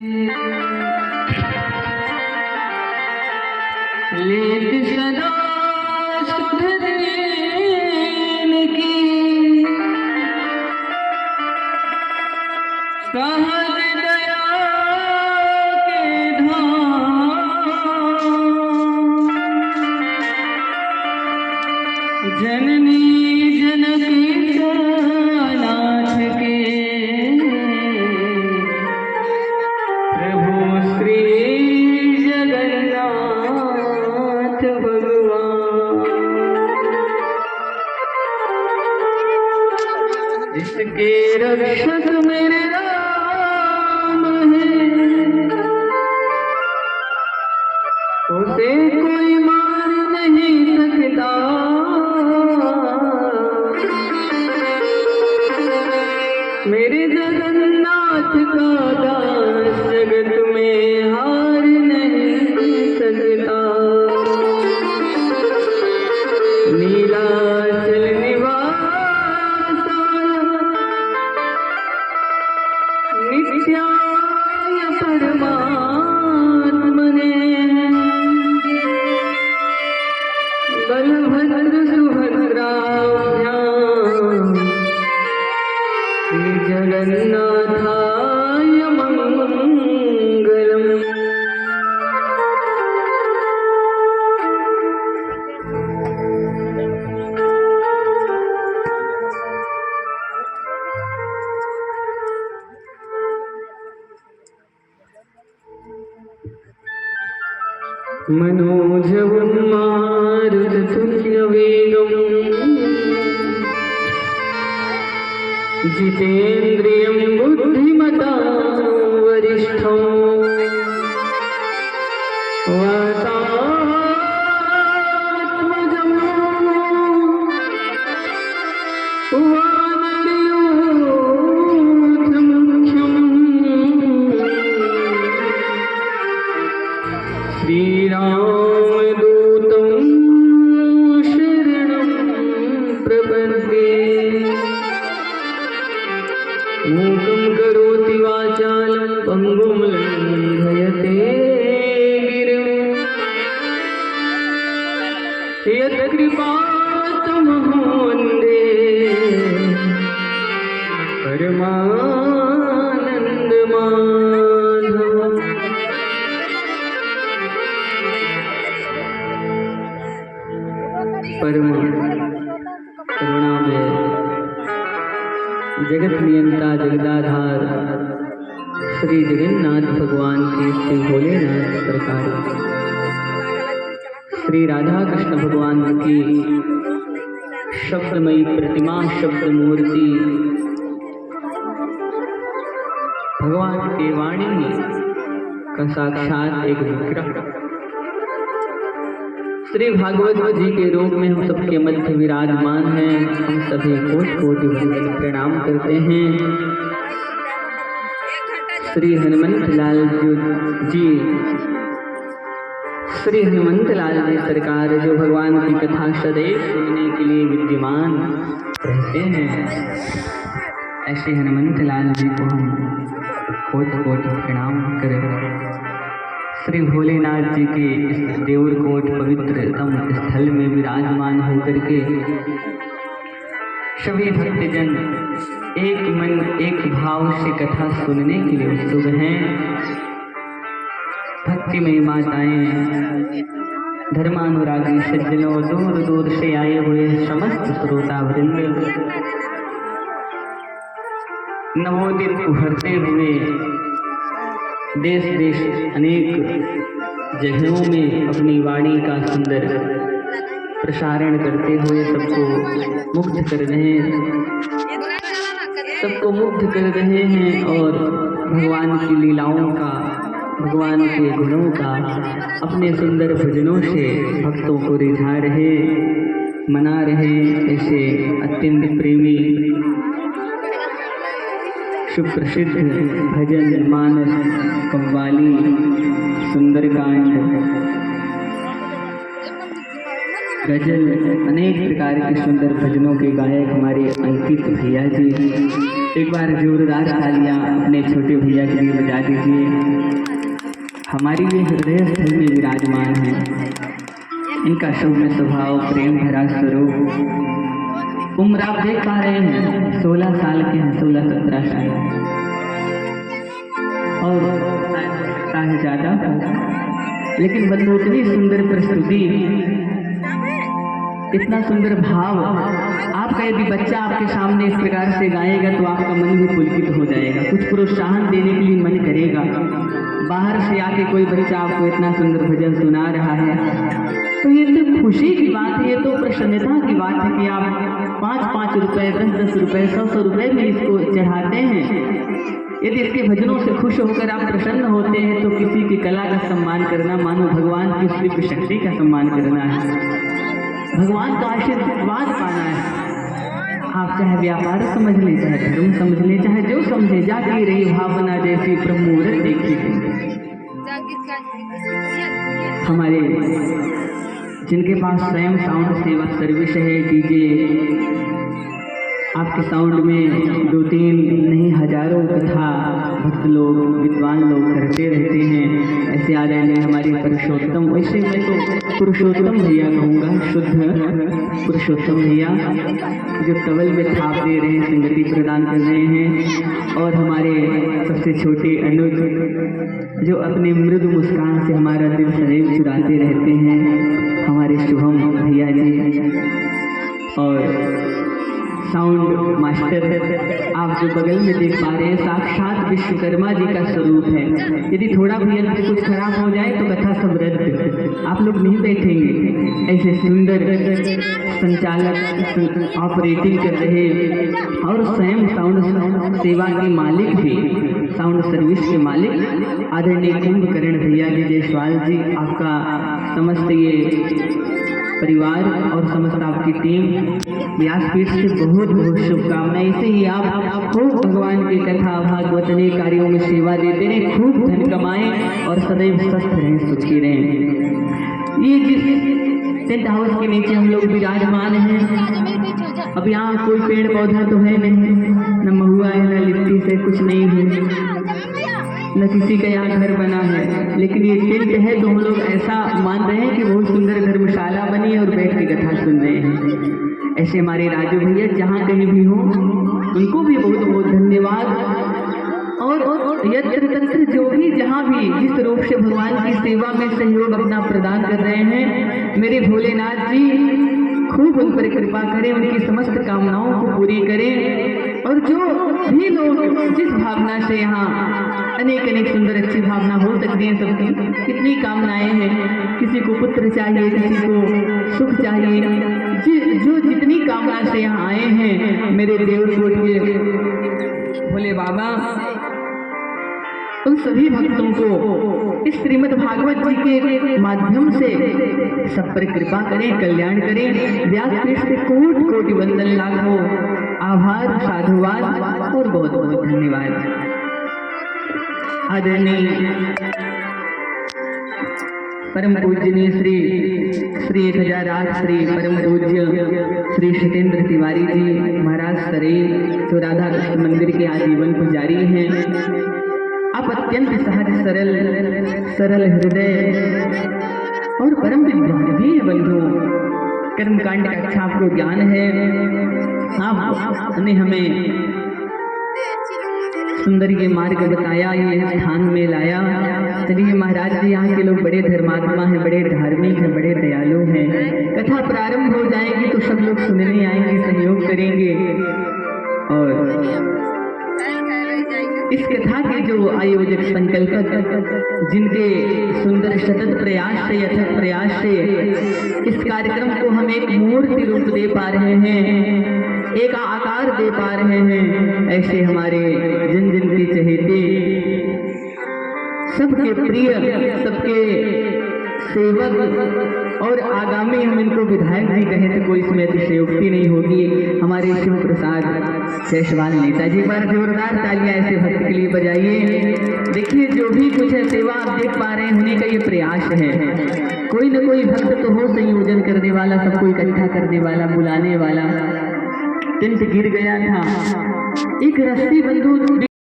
लेत सदा सुध दीन की सहज दया के धाम जननी जनकी नाथ के प्रभु श्री जगन्नाथ भगवान, जिसके रक्षक मेरे राम है, उसे कोई मार नहीं सकता। मेरे जगन्नाथ का दास जगत में हार नहीं सकता। नीलाचल निवासा नित्याय परमात्मने, बलभद्र सुभद्राभ्यां श्री जगन्नाथाय मंगलम्। मनोजवं मारुततुल्यवेगम् जितेन्द्रियं बुद्धिमतां वरिष्ठं वातात्मजं वानरयूथमुख्यं श्रीरामदूतं शरणं प्रपद्ये। मूकं करोति वाचालं पङ्गुं लङ्घयते गिरिं, यत्कृपातमहं वन्दे परमानन्दमाधवम्। परम करुणामय जगत नियंता जगदाधार श्री जगन्नाथ भगवान की श्री भोलेनाथ सरकार, श्री राधा कृष्ण भगवान की शब्दमयी प्रतिमा, शब्द मूर्ति, भगवान के वाणी का साक्षात एक विग्रह श्री भागवत जी के रूप में हम सबके मध्य विराजमान हैं। हम सभी कोटि वंदन प्रणाम करते हैं। श्री हनुमंत लाल जी, श्री हनुमंत लाल जी सरकार जो भगवान की कथा सदैव सुनने के लिए विद्यमान रहते हैं, ऐसे हनुमंत लाल जी को हम कोटि प्रणाम करें। श्री भोलेनाथ जी के इस देवरकोट पवित्रतम स्थल में विराजमान होकर के सभी भक्तजन एक मन एक भाव से कथा सुनने के लिए उत्सुक हैं। भक्तिमय माताएं, धर्मानुरागी सज्जनों, दूर दूर से आए हुए समस्त श्रोता वृंद, नवोदित उभरते हुए देश देश अनेक जगहों में अपनी वाणी का सुंदर प्रसारण करते हुए सबको मुग्ध कर रहे हैं, सबको मुग्ध कर रहे हैं और भगवान की लीलाओं का, भगवान के गुणों का अपने सुंदर भजनों से भक्तों को रिझा रहे, मना रहे। ऐसे अत्यंत प्रेमी सुप्रसिद्ध भजन मानस कव्वाली सुंदरकांड गजल अनेक प्रकार के सुंदर भजनों के गायक हमारे अंकित भैया जी एक बार जोरदार तालियां अपने छोटे भैया के लिए बजा दीजिए। हमारी ये हृदय स्थल में विराजमान है। इनका सौम्य स्वभाव, प्रेम भरा स्वरूप, उम्र आप देख पा रहे हैं 16 साल के हैं, 16-17 साल, और सकता है ज़्यादा, लेकिन मतलब इतनी सुंदर प्रस्तुति, इतना सुंदर भाव। आपका यदि बच्चा आपके सामने इस प्रकार से गाएगा तो आपका मन भी पुलकित हो जाएगा, कुछ प्रोत्साहन देने के लिए मन करेगा। बाहर से आके कोई बच्चा आपको इतना सुंदर भजन सुना रहा है तो ये तो खुशी की बात है, ये तो प्रसन्नता की बात है कि आप 5-5 रुपए, 10-10 रुपए, 100-100 रुपए में इसको चढ़ाते हैं। यदि इसके भजनों से खुश होकर आप प्रसन्न होते हैं तो किसी की कला का सम्मान करना मानो भगवान की दिव्य शक्ति का सम्मान करना है, भगवान का आशीर्वाद पाना है। आप चाहे व्यापार समझ लें, चाहे धर्म समझ लें, चाहे जो समझे, जागी रही भावना जैसी ब्रह्ममुहूर्त देखी। हमारे जिनके पास स्वयं साउंड सेवा सर्विस है, डीजे, आपके साउंड में 2-3 नहीं हजारों कथा भक्त लोग, विद्वान लोग करते रहते हैं। ऐसे आ रहे हैं हमारे पुरुषोत्तम, वैसे मैं तो पुरुषोत्तम भैया कहूँगा, शुद्ध पुरुषोत्तम भैया जो तबल में थाप दे रहे हैं, संगति प्रदान कर रहे हैं। और हमारे सबसे छोटे अनुज जो अपने मृदु मुस्कान से हमारा दिल सदैव चुराते रहते हैं, हमारे शुभम भैया जी। और साउंड मास्टर आप जो बगल में देख पा रहे हैं, साक्षात विश्वकर्मा जी का स्वरूप है। यदि थोड़ा भी अंत कुछ खराब हो जाए तो कथा सब रद्द, आप लोग नहीं बैठेंगे। ऐसे सुंदर संचालक ऑपरेटिंग कर रहे और स्वयं साउंड सेवा के मालिक भी, साउंड सर्विस के मालिक आदरणीय कुंभकर्ण भैया जी जयसवाल जी, आपका समस्त ये परिवार और समस्त आपकी टीम व्यासपीठ से बहुत बहुत शुभकामनाएं। ऐसे ही आप खूब भगवान की कथा भागवतनी कार्यों में सेवा देते रहें, खूब धन कमाएं और सदैव स्वस्थ रहें, सुखी रहें। ये जिस टेंट हाउस के नीचे हम लोग विराजमान हैं, अब यहाँ कोई पेड़ पौधा तो है नहीं, न महुआ है, न लिट्टी से कुछ नहीं है, न किसी का यहाँ घर बना है, लेकिन ये टेंट है तो हम लोग ऐसा मान रहे हैं कि बहुत सुंदर धर्मशाला बनी है और बैठ के कथा सुन रहे हैं। ऐसे हमारे राजू भैया जहाँ कहीं भी हो उनको भी बहुत बहुत धन्यवाद। और यत्र तत्र जो भी जहाँ भी जिस रूप से भगवान की सेवा में सहयोग अपना प्रदान कर रहे हैं, मेरे भोलेनाथ जी खूब उन पर कृपा करें, उनकी समस्त कामनाओं को पूरी करें। और जो भी लोग जिस भावना से यहाँ अनेक सुंदर अच्छी भावना हो सकती है, सबकी कितनी कामनाएं हैं, किसी को पुत्र चाहिए, किसी को सुख चाहिए, जो जितनी कामना से यहाँ आए हैं, मेरे देवकोट के भोले बाबा उन सभी भक्तों को इस श्रीमद् भागवत जी के माध्यम से सब पर कृपा करें, कल्याण करें। व्यासपीठ से कोटि कोटि वंदन, लाखों आभार, साधुवाद और बहुत बहुत धन्यवाद। आदरणीय परम पूजनीय श्री 1008 श्री परम पूज्य श्री सत्येंद्र तिवारी जी महाराज सरे, जो राधा कृष्ण मंदिर के आजीवन पुजारी हैं। आप अत्यंत सहज सरल हृदय और परम विद्वान भी है बंधु। कर्मकांड का अच्छा आपको ज्ञान है। आपने हमें सुंदर ये मार्ग बताया, ये स्थान में लाया। चलिए महाराज जी, यहाँ के लोग बड़े धर्मात्मा हैं, बड़े धार्मिक हैं, बड़े दयालु हैं। कथा प्रारंभ हो जाएगी तो सब लोग सुनने आएंगे, सहयोग करेंगे। और इस कथा के जो आयोजक संकल्पक, जिनके सुंदर सतत प्रयास से, अथक प्रयास से इस कार्यक्रम को हम एक मूर्ति रूप दे पा रहे हैं, एक आकार दे पा रहे हैं, ऐसे हमारे जिन जिन के चहेते, सबके प्रिय, सबके सेवक और आगामी हम इनको विधायक भी कहें तो कोई इसमें अतिशयोक्ति नहीं होगी, हमारे शिव प्रसाद जयसवाल नेताजी। एक बार जोरदार तालियां ऐसे भक्त के लिए बजाइए। देखिए जो भी कुछ है सेवा आप देख पा रहे हैं, उन्हीं का ये प्रयास है। कोई न कोई भक्त तो हो संयोजन करने वाला, सबको इकट्ठा करने वाला, बुलाने वाला। टेंट गिर गया था। एक रस्सी बंदूक